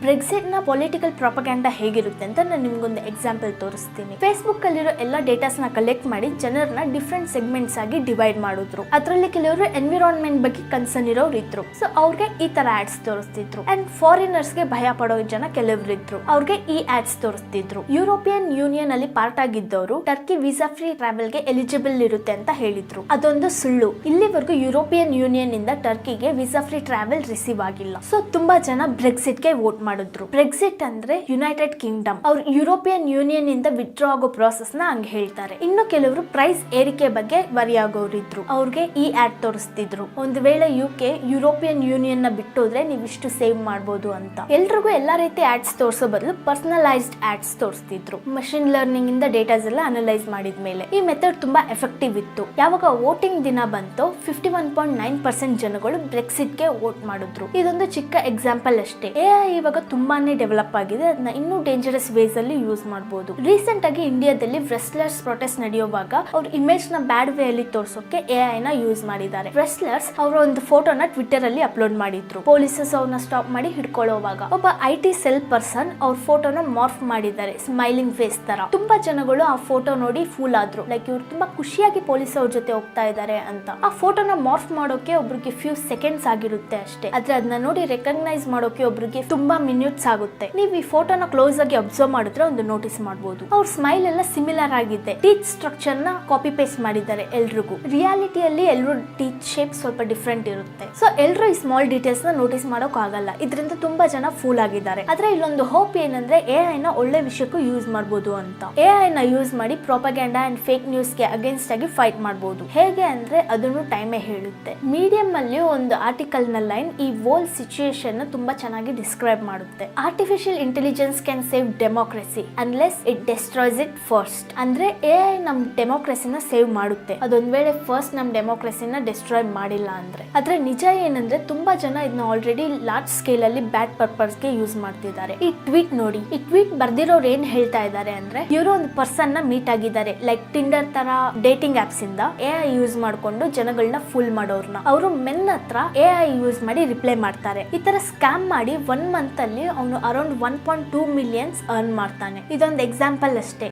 Brexit ನ political ಪ್ರಾಪಗ್ಯಾಂಡಾ ಹೇಗಿರುತ್ತೆ ಅಂತ ನಾನು ನಿಮ್ಗೊಂದು ಎಕ್ಸಾಂಪಲ್ ತೋರಿಸ್ತೀನಿ. ಫೇಸ್ಬುಕ್ ಅಲ್ಲಿರೋ ಎಲ್ಲ ಡೇಟಾಸ್ ನ ಕಲೆಕ್ಟ್ ಮಾಡಿ ಜನರನ್ನ ಡಿಫ್ರೆಂಟ್ ಸೆಗ್ಮೆಂಟ್ಸ್ ಆಗಿ ಡಿವೈಡ್ ಮಾಡಿದ್ರು. ಅದರಲ್ಲಿ ಕೆಲವರು ಎನ್ವಿರಾನ್ಮೆಂಟ್ ಬಗ್ಗೆ ಕನ್ಸರ್ನ್ ಇರೋರು ಇದ್ರು. ಸೊ ಅವ್ರಿಗೆ ಈ ತರ ಆಡ್ಸ್ ತೋರಿಸ್ತಿದ್ರು. ಅಂಡ್ ಫಾರಿನರ್ಸ್ ಗೆ ಭಯ ಪಡೋ ಜನ ಕೆಲವರು ಇದ್ರು, ಅವ್ರಿಗೆ ಈ ಆಡ್ಸ್ ತೋರಿಸ್ತಿದ್ರು. ಯುರೋಪಿಯನ್ ಯೂನಿಯನ್ ಅಲ್ಲಿ ಪಾರ್ಟ್ ಆಗಿದ್ದವರು ಟರ್ಕಿ ವೀಸಾ ಫ್ರೀ ಟ್ರಾವೆಲ್ ಗೆ ಎಲಿಜಿಬಲ್ ಇರುತ್ತೆ ಅಂತ ಹೇಳಿದ್ರು. ಅದೊಂದು ಸುಳ್ಳು. ಇಲ್ಲಿವರೆಗೂ ಯುರೋಪಿಯನ್ ಯೂನಿಯನ್ ಇಂದ ಟರ್ಕಿಗೆ ವೀಸಾ ಫ್ರೀ ಟ್ರಾವೆಲ್ ರಿಸೀವ್ ಆಗಿಲ್ಲ. ಸೊ ತುಂಬಾ ಜನ ಬ್ರೆಕ್ಸಿಟ್ ಗೆ ವೋಟ್ ಮಾಡಿದ್ರು. ಬ್ರೆಕ್ಸಿಟ್ ಅಂದ್ರೆ ಯುನೈಟೆಡ್ ಕಿಂಗ್ಡಮ್. ಅವ್ರು ಯುರೋಪಿಯನ್ ಯೂನಿಯನ್ ಇಂದ ವಿತ್ಡ್ರಾ ಆಗೋ ಪ್ರೋಸೆಸ್ ನ ಹಂಗೆ ಹೇಳ್ತಾರೆ. ಇನ್ನು ಕೆಲವರು ಪ್ರೈಸ್ ಏರಿಕೆ ಬಗ್ಗೆ ವರಿ ಆಗೋರಿದ್ರು. ಅವ್ರಿಗೆ ಈ ಆಡ್ ತೋರಿಸ್ತಿದ್ರು. ಒಂದು ವೇಳೆ ಯುಕೆ ಯುರೋಪಿಯನ್ ಯೂನಿಯನ್ ನ ಬಿಟ್ಟೋದ್ರೆ ನೀವು ಇಷ್ಟು ಸೇವ್ ಮಾಡಬಹುದು ಅಂತ. ಎಲ್ರಿಗೂ ಎಲ್ಲಾ ರೀತಿ ಆಡ್ಸ್ ತೋರಿಸೋ ಬದಲು ಪರ್ಸನಲೈಸ್ಡ್ ಆಡ್ಸ್ ತೋರಿಸ್ತಿದ್ರು. ಮಷಿನ್ ಲರ್ನಿಂಗ್ ಇಂದ ಡೇಟಾಸ್ ಎಲ್ಲ ಅನಲೈಸ್ ಮಾಡಿದ್ಮೇಲೆ ಈ ಮೆಥಡ್ ತುಂಬಾ ಎಫೆಕ್ಟಿವ್ ಇತ್ತು. ಯಾವಾಗ ವೋಟಿಂಗ್ ದಿನ ಬಂತು 51.9% ಜನಗಳು ಬ್ರೆಕ್ಸಿಟ್ ಗೆ ವೋಟ್ ಮಾಡಿದ್ರು. ಇದೊಂದು ಚಿಕ್ಕ ಎಕ್ಸಾಂಪಲ್ ಅಷ್ಟೇ. AI ಇವಾಗ ತುಂಬಾನೇ ಡೆವಲಪ್ ಆಗಿದೆ. ಅದನ್ನ ಇನ್ನೂ ಡೇಂಜರಸ್ ವೇಸ್ ಅಲ್ಲಿ ಯೂಸ್ ಮಾಡಬಹುದು. ರೀಸೆಂಟ್ ಆಗಿ ಇಂಡಿಯಾದಲ್ಲಿ ರೆಸ್ಲರ್ಸ್ ಪ್ರೊಟೆಸ್ಟ್ ನಡೆಯುವಾಗ ಅವ್ರ ಇಮೇಜ್ ನ ಬ್ಯಾಡ್ ವೇ ಅಲ್ಲಿ ತೋರ್ಸೋಕೆ AI ನ ಯೂಸ್ ಮಾಡಿದ್ದಾರೆ. ರೆಸ್ಲರ್ಸ್ ಅವರ ಒಂದು ಫೋಟೋನ ಟ್ವಿಟರ್ ಅಲ್ಲಿ ಅಪ್ಲೋಡ್ ಮಾಡಿದ್ರು. ಪೊಲೀಸಸ್ ಅವ್ರನ್ನ ಸ್ಟಾಪ್ ಮಾಡಿ ಹಿಡ್ಕೊಳ್ಳೋವಾಗ ಒಬ್ಬ IT ಸೆಲ್ ಪರ್ಸನ್ ಅವ್ರ ಫೋಟೋನ ಮಾರ್ಫ್ ಮಾಡಿದ್ದಾರೆ ಸ್ಮೈಲಿಂಗ್ ಫೇಸ್ ತರ. ತುಂಬಾ ಜನಗಳು ಆ ಫೋಟೋ ನೋಡಿ ಫೂಲ್ ಆದ್ರು. ಲೈಕ್ ಇವ್ರು ತುಂಬಾ ಖುಷಿಯಾಗಿ ಪೊಲೀಸ್ ಅವ್ರ ಜೊತೆ ಹೋಗ್ತಾ ಇದ್ದಾರೆ ಅಂತ. ಆ ಫೋಟೋನ ಮಾರ್ಫ್ ಮಾಡೋಕೆ ಒಬ್ರಿಗೆ ಫ್ಯೂ ಸೆಕೆಂಡ್ಸ್ ಆಗಿರುತ್ತೆ ಅಷ್ಟೇ. ಆದ್ರೆ ಅದನ್ನ ನೋಡಿ ರೆಕಗ್ನೈಸ್ ಮಾಡೋಕೆ ಒಬ್ರಿಗೆ ತುಂಬಾ ಮಿನಿಟ್ಸ್ ಆಗುತ್ತೆ. ನೀವು ಈ ಫೋಟೋನ ಕ್ಲೋಸ್ ಆಗಿ ಅಬ್ಸರ್ವ್ ಮಾಡಿದ್ರೆ ಒಂದು ನೋಟಿಸ್ ಮಾಡಬಹುದು. ಅವ್ರ ಸ್ಮೈಲ್ ಎಲ್ಲ ಸಿಮಿಲರ್ ಆಗಿದೆ. ಟೀತ್ ಸ್ಟ್ರಕ್ಚರ್ ನ ಕಾಪಿ ಪೇಸ್ಟ್ ಮಾಡಿದ್ದಾರೆ ಎಲ್ರಿಗೂ. ರಿಯಾಲಿಟಿಯಲ್ಲಿ ಎಲ್ಲರೂ ಟೀತ್ ಶೇಪ್ ಸ್ವಲ್ಪ ಡಿಫ್ರೆಂಟ್ ಇರುತ್ತೆ. ಸೊ ಎಲ್ಲರೂ ಈ ಸ್ಮಾಲ್ ಡೀಟೇಲ್ಸ್ ನ ನೋಟಿಸ್ ಮಾಡೋಕ್ ಆಗಲ್ಲ. ಇದರಿಂದ ತುಂಬಾ ಜನ ಫೂಲ್ ಆಗಿದ್ದಾರೆ. ಆದ್ರೆ ಇಲ್ಲೊಂದು ಹೋಪ್ ಏನಂದ್ರೆ AI ನ ಒಳ್ಳೆ ವಿಷಯಕ್ಕೂ ಯೂಸ್ ಮಾಡಬಹುದು ಅಂತ. AI ನ ಯೂಸ್ ಮಾಡಿ ಪ್ರಾಪಗ್ಯಾಂಡಾ ಅಂಡ್ ಫೇಕ್ ನ್ಯೂಸ್ ಗೆ ಅಗೇನ್ಸ್ಟ್ ಆಗಿ ಫೈಟ್ ಮಾಡಬಹುದು. ಹೇಗೆ ಅಂದ್ರೆ ಅದನ್ನು ಟೈಮೇ ಹೇಳುತ್ತೆ. ಮೀಡಿಯಂ ಅಲ್ಲಿ ಒಂದು ಆರ್ಟಿಕಲ್ ನ ಲೈನ್ ಈ ವೋಲ್ ಸಿಚುಯೇಷನ್ ತುಂಬಾ ಚೆನ್ನಾಗಿ ಡಿಸ್ಕ್ರೈಬ್ ಮಾಡುತ್ತೆ. Artificial intelligence can save democracy unless it destroys it first. ಅಂದ್ರೆ AI ನಮ್ ಡೆಮೋಕ್ರಸಿನ ಸೇವ್ ಮಾಡುತ್ತೆ, ಅದೊಂದ್ ವೇಳೆ ಫಸ್ಟ್ ನಮ್ ಡೆಮೋಕ್ರಸಿನ ಡೆಸ್ಟ್ರಾಯ್ ಮಾಡಿಲ್ಲ ಅಂದ್ರೆ. ಆದ್ರೆ ನಿಜ ಏನಂದ್ರೆ ತುಂಬಾ ಜನ ಇದನ್ನ ಆಲ್ರೆಡಿ ಲಾರ್ಜ್ ಸ್ಕೇಲ್ ಅಲ್ಲಿ ಬ್ಯಾಡ್ ಪರ್ಪಸ್ ಗೆ ಯೂಸ್ ಮಾಡ್ತಿದ್ದಾರೆ. ಈ ಟ್ವೀಟ್ ನೋಡಿ. ಈ ಟ್ವೀಟ್ ಬರ್ದಿರೋರು ಏನ್ ಹೇಳ್ತಾ ಇದ್ದಾರೆ ಅಂದ್ರೆ ಇವರು ಒಂದು ಪರ್ಸನ್ ನ ಮೀಟ್ ಆಗಿದ್ದಾರೆ. ಲೈಕ್ ಟಿಂಡರ್ ತರ ಡೇಟಿಂಗ್ ಆಪ್ಸ್ ಇಂದ AI ಯೂಸ್ ಮಾಡ್ಕೊಂಡು ಜನಗಳನ್ನ ಫುಲ್ ಮಾಡೋರ್ನ ಅವರು ಮೆನ್ ಹತ್ರ AI ಯೂಸ್ ಮಾಡಿ ರಿಪ್ಲೈ ಮಾಡ್ತಾರೆ. ಈ ತರ ಸ್ಕ್ಯಾಮ್ ಮಾಡಿ 1 ಮಂತ್ ಅಲ್ಲಿ ಅವನು ಅರೌಂಡ್ 1.2 ಮಿಲಿಯನ್ಸ್ ಅರ್ನ್ ಮಾಡ್ತಾನೆ. ಇದೊಂದು ಎಕ್ಸಾಂಪಲ್ ಅಷ್ಟೇ.